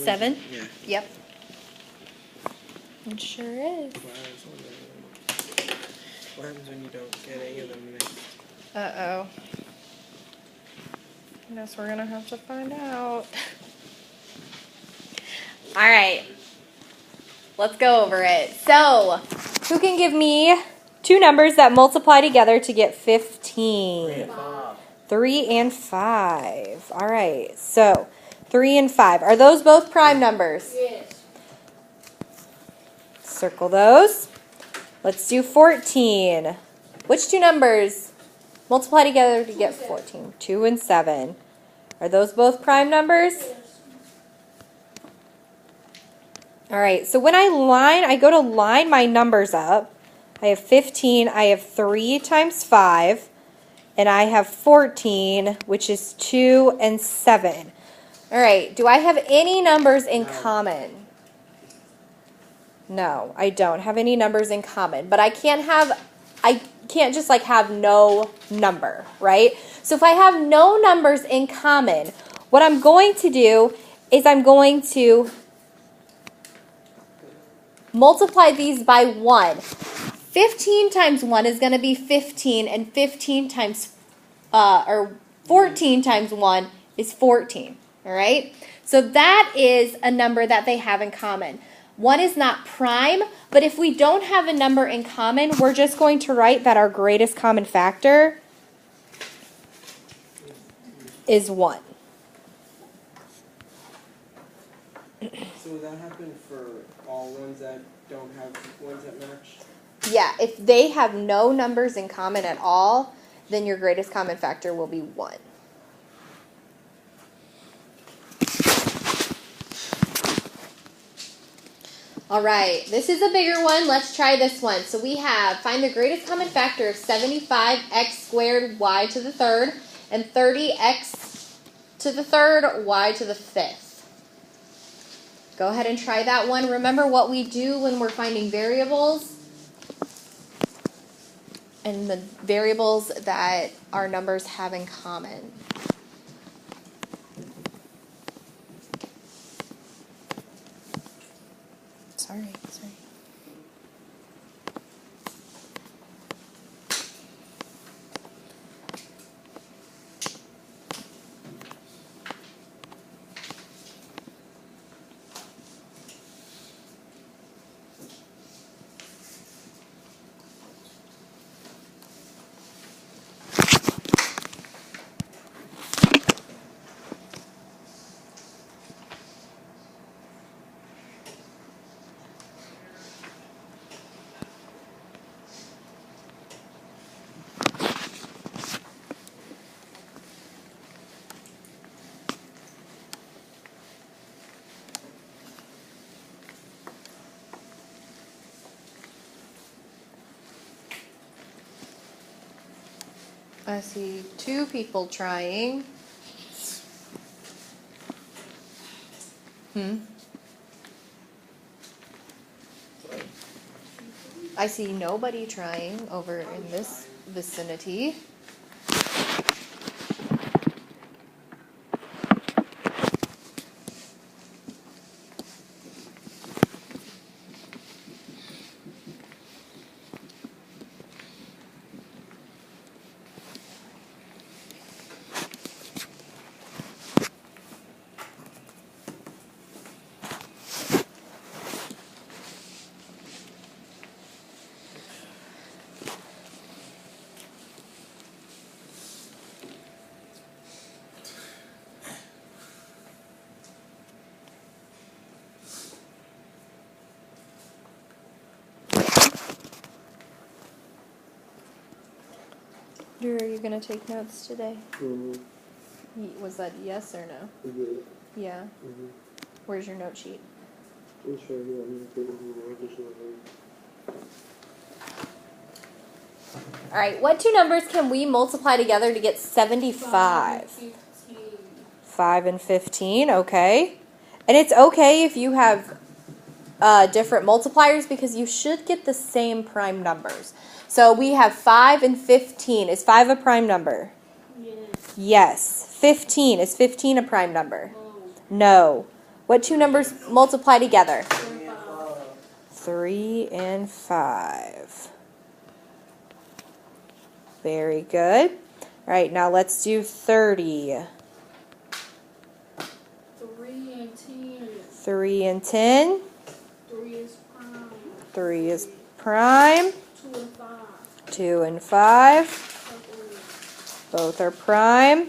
7? Yeah. Yep. It sure is. What happens when you don't get any of them mixed? Uh-oh. I guess we're going to have to find out. All right. Let's go over it. So, who can give me two numbers that multiply together to get 15? 3 and 5. 3 and 5. All right. So, 3 and 5. Are those both prime numbers? Yes. Circle those. Let's do 14. Which two numbers multiply together to get 14? 2 and 7. Are those both prime numbers? Yes. All right, so when I go to line my numbers up. I have 15, I have 3 times 5, and I have 14, which is 2 and 7. All right, do I have any numbers in common? No, I don't have any numbers in common, but I can't just like have no number, right? So if I have no numbers in common, what I'm going to do is I'm going to multiply these by 1. 15 times 1 is going to be 15, and 14 times 1 is 14, all right? So that is a number that they have in common. 1 is not prime, but if we don't have a number in common, we're just going to write that our greatest common factor is 1. So would that happen for all ones that don't have ones that match? Yeah, if they have no numbers in common at all, then your greatest common factor will be 1. All right, this is a bigger one. Let's try this one. So we have, find the greatest common factor of 75x squared y to the third and 30x to the third y to the fifth. Go ahead and try that one. Remember what we do when we're finding variables and the variables that our numbers have in common. Sorry. I see 2 people trying. I see nobody trying over in this vicinity. Drew, are you going to take notes today? Mm-hmm. Was that yes or no? Mm-hmm. Yeah. Mm-hmm. Where's your note sheet? I'm sure you want me to put it in the additional room. All right, what two numbers can we multiply together to get 75? 5 and 15, okay. And it's okay if you have different multipliers because you should get the same prime numbers. So we have 5 and 15. Is 5 a prime number? Yes. Yes. 15. Is 15 a prime number? No. What two numbers multiply together? 3 and 5. 3 and 5. Very good. All right, now let's do 30. 3 and 10. 3 and 10. 3 is prime. 3 is prime. 2 and 5. 2 and 5. Both are prime.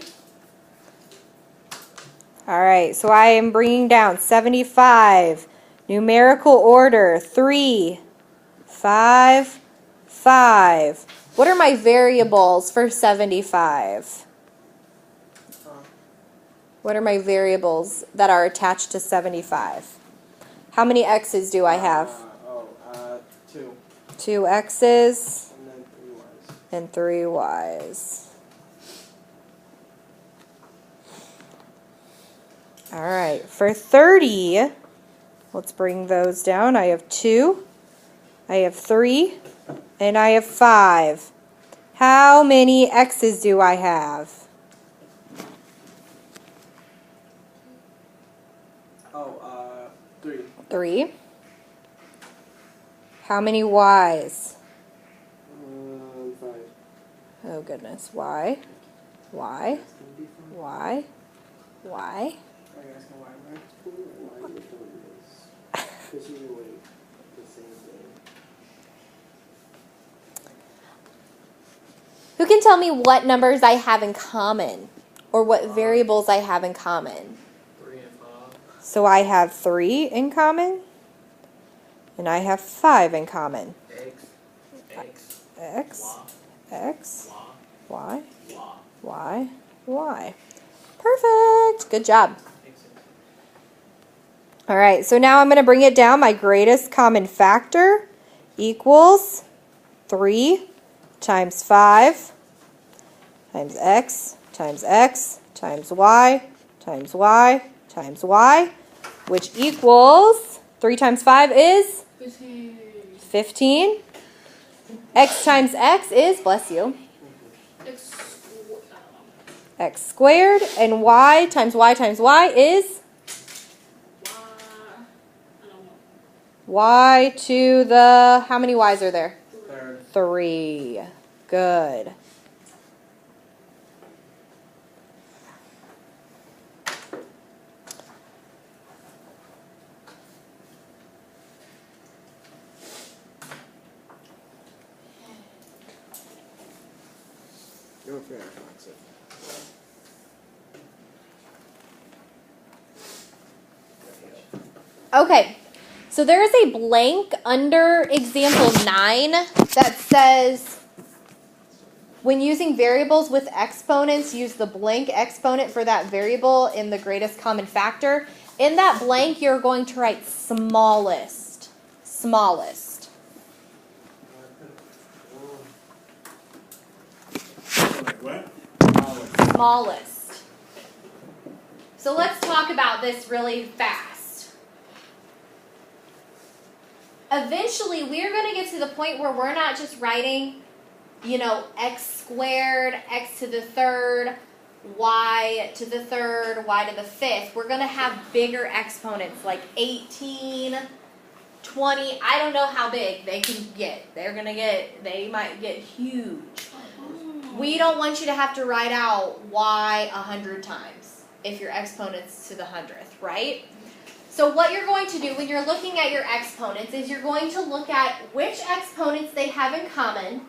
All right, so I am bringing down 75. Numerical order, 3, 5, 5. What are my variables for 75? What are my variables that are attached to 75? How many x's do I have? 2. 2 x's And then 3 y's. and 3 y's. All right, for 30, let's bring those down. I have 2, I have 3, and I have 5. How many x's do I have? Oh, 3. 3. How many y's? 5. Oh goodness, y? Y? Y? Y? Are you asking why I'm at school or why you're doing this? Because you relate the same thing. Who can tell me what numbers I have in common? Or what variables I have in common? 3 and 5. So I have 3 in common. And I have 5 in common. X. X, Y. X, Y. Y, Y. Y, Y. Perfect. Good job. All right, so now I'm going to bring it down. My greatest common factor equals 3 times 5 times x times x times y times y times y, which equals 3 times 5 is 15. 15. X times x is, bless you, x squared, and y times y times y is y to the, how many y's are there? 3. Good. You're fair, Fox. Okay, so there is a blank under example 9 that says, when using variables with exponents, use the blank exponent for that variable in the greatest common factor. In that blank, you're going to write smallest. Smallest. What? Smallest. So let's talk about this really fast. Eventually, we're going to get to the point where we're not just writing, x squared, x to the third, y to the third, y to the fifth. We're going to have bigger exponents like 18, 20. I don't know how big they can get. They might get huge. We don't want you to have to write out y 100 times if your exponent's to the 100th, right? So what you're going to do when you're looking at your exponents is you're going to look at which exponents they have in common,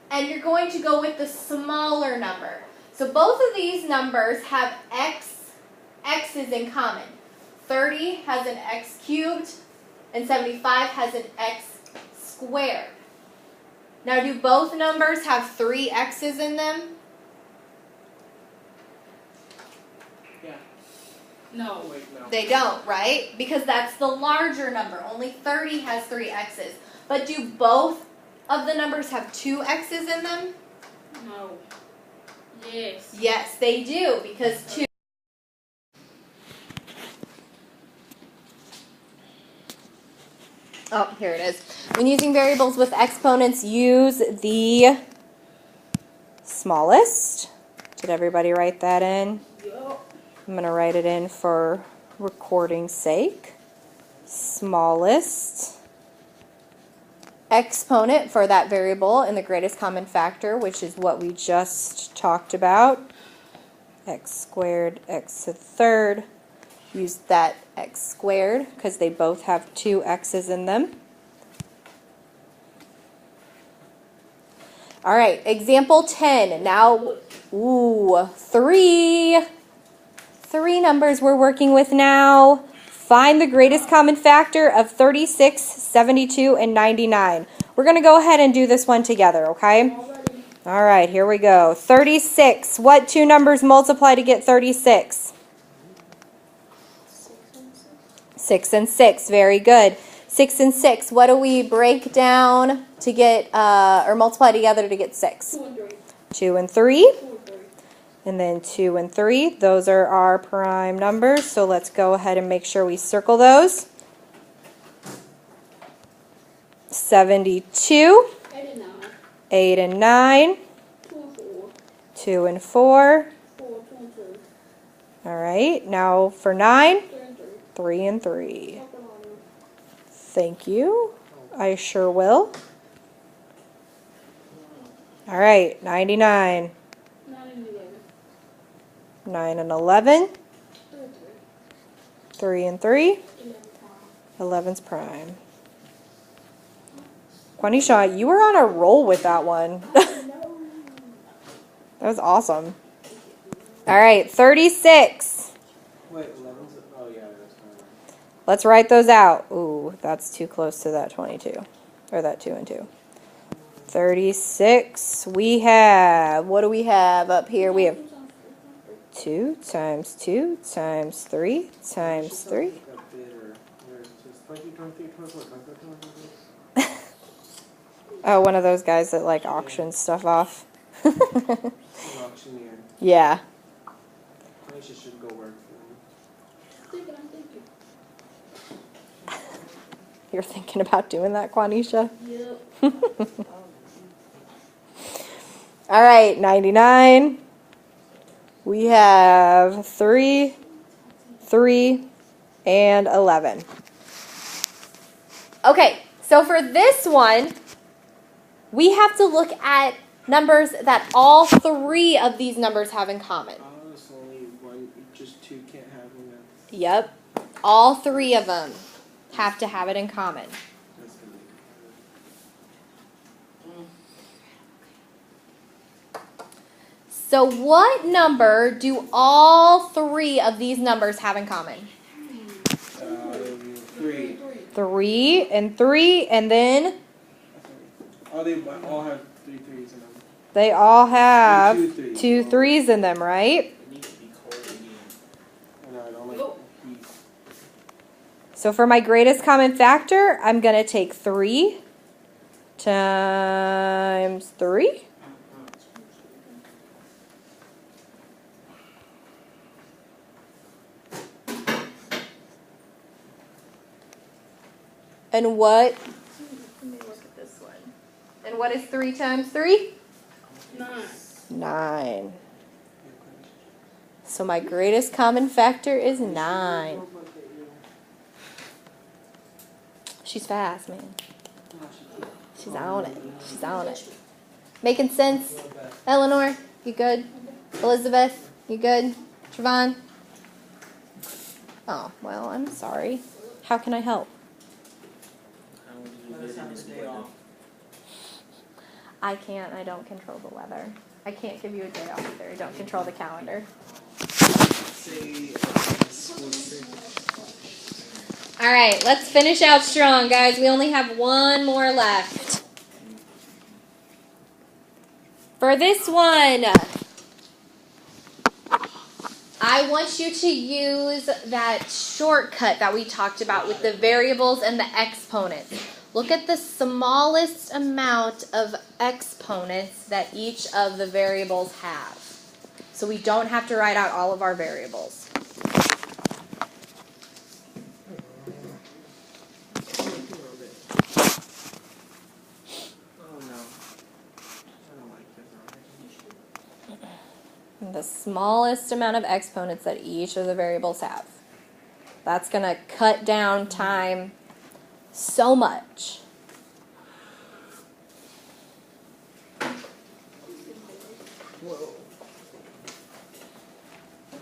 and you're going to go with the smaller number. So both of these numbers have x's in common. 30 has an x cubed, and 75 has an x squared. Now, do both numbers have 3 x's in them? Yeah. No. Wait, no. They don't, right? Because that's the larger number. Only 30 has 3 x's. But do both of the numbers have 2 x's in them? No. Yes. Yes, they do, because 2. Oh, here it is. When using variables with exponents, use the smallest. Did everybody write that in? Yup. I'm going to write it in for recording's sake, smallest exponent for that variable and the greatest common factor, which is what we just talked about. X squared, x to the third. Use that x squared because they both have two x's in them. All right, example 10. Now, three numbers we're working with now. Find the greatest common factor of 36, 72, and 99. We're going to go ahead and do this one together, okay? All right, here we go. 36. What two numbers multiply to get 36? 6 and 6. Very good. 6 and 6. What do we break down to get, or multiply together to get 6? 2 and 3. 2 and 3. 2 and 3. And then 2 and 3. Those are our prime numbers. So let's go ahead and make sure we circle those. 72. 8 and 9. 8 and 9. 2 and 4. 2 and 4. 4, 2 and 2. All right. Now for 9. 3 and 3. 3 and 3. South Carolina. Thank you. I sure will. All right. 99. 9 and 11. 9 and 11. 3 and 3. 3 and 3. 11 prime. 11's prime. Quanisha, you were on a roll with that one. That was awesome. All right, 36. Wait, 11's, oh yeah, that's fine. Let's write those out. Ooh, that's too close to that 22. Or that 2 and 2. 36. We have, what do we have up here? We have 2 times 2 times 3 times 3. Oh, one of those guys that like auctions stuff off. An auctioneer. Yeah. Aisha should go work for them. I'm thinking. You're thinking about doing that, Quanisha? Yep. All right, 99. We have 3, 3, and 11. Okay, so for this one, we have to look at numbers that all three of these numbers have in common. Oh, it's only one, just 2 can't have one then. Yep, all three of them have to have it in common. That's gonna be So what number do all three of these numbers have in common? 3. 3 and 3, and then Oh, they all have 3 threes in them. they all have Two threes. 2 3s in them, right? It needs to be cold again. No, I don't like Nope. heat. So for my greatest common factor, I'm going to take 3 times 3. And what? Let me look at this one. And what is 3 times 3? 9. 9. So my greatest common factor is 9. She's fast, man. She's on it. She's on it. Making sense? Eleanor, you good? Elizabeth, you good? Trevon? Oh, well, I'm sorry. How can I help? How would you get in this weather? I can't. I don't control the weather. I can't give you a day off either. I don't control the calendar. Say, All right, let's finish out strong, guys. We only have one more left. For this one, I want you to use that shortcut that we talked about with the variables and the exponents. Look at the smallest amount of exponents that each of the variables have. So we don't have to write out all of our variables. oh no. I don't like this. The smallest amount of exponents that each of the variables have. That's going to cut down time so much. Whoa. I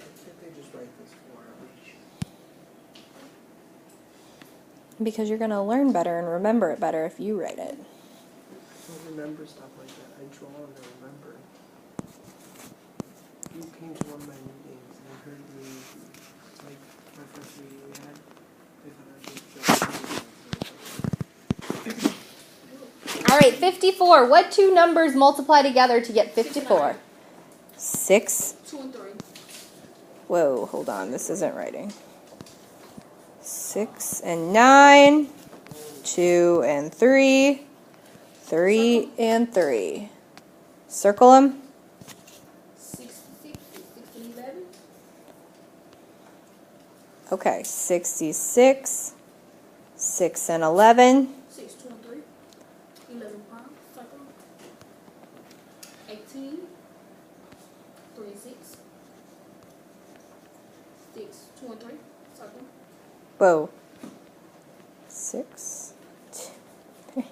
think they just write this for each. Because you're going to learn better and remember it better if you write it. I don't remember stuff like that. I draw and I remember. You came to one of my meetings and I heard me, like, my first meeting we had. They thought I was just All right, 54. What two numbers multiply together to get 54? 6. 2 and 3. Whoa, hold on. This isn't writing. 6 and 9. 2 and 3. 3 and 3. Circle them. 66, 6 and 11. Okay, 66. 6 and 11. 6, 2 and 3. 11 pounds. Circle. 18. 3 and 6. 6, 2 and 3. Circle. Whoa. 6. 2, 3.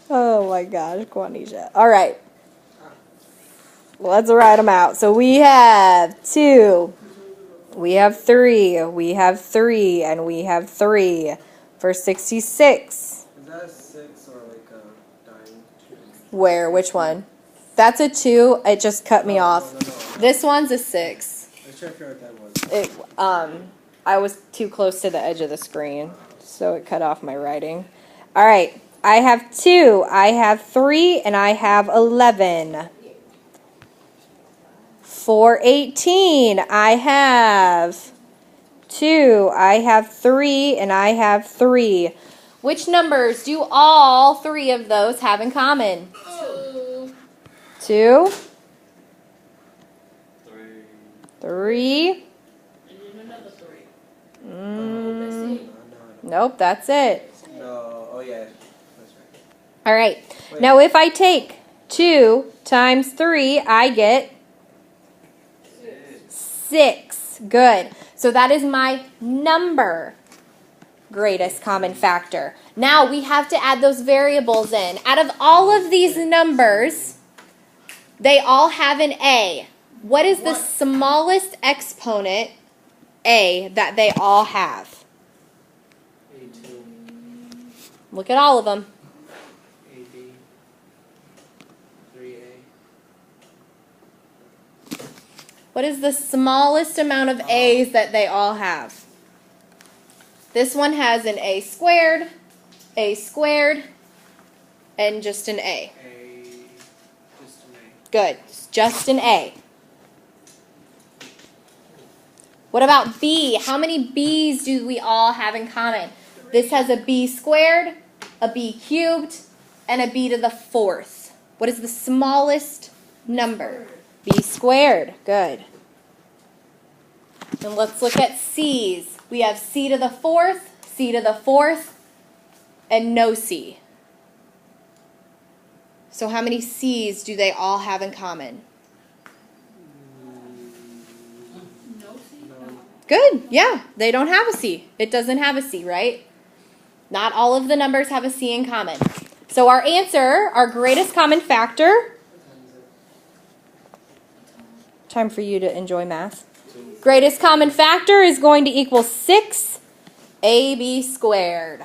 Oh my gosh, Quanisha. All right. Let's write them out. So we have 2. We have 3. We have 3. And we have 3 for 66. Is that a 6 or like a dying 2? Where? Which one? That's a 2. It just cut me off. No. This one's a 6. Let's try to figure out what that was. I was too close to the edge of the screen, so it cut off my writing. All right. I have 2. I have 3, and I have 11. For 18, I have 2. I have 3, and I have 3. Which numbers do all 3 of those have in common? 2. 2, 3. 3. And then another 3. That's Mm, it. nope, that's it. No. Oh yeah. That's right. All right. Wait. Now, if I take 2 times 3, I get 6. Good. So that is my number greatest common factor. Now we have to add those variables in. Out of all of these numbers, they all have an A. What is the smallest exponent, A, that they all have? A2. Look at all of them. AB. 3A. What is the smallest amount of A's that they all have? This one has an A squared, and just an A. Just an A. Good. It's just an A. What about B? How many B's do we all have in common? This has a B squared, a B cubed, and a B to the 4th. What is the smallest number? B squared. Good. And let's look at C's. We have C to the 4th, C to the 4th, and no C. So how many C's do they all have in common? No, see? No. Good. Yeah, they don't have a C. It doesn't have a C, right? Not all of the numbers have a C in common. So our answer, our greatest common factor, What time is it? time for you to enjoy math. 2. Greatest common factor is going to equal 6AB squared.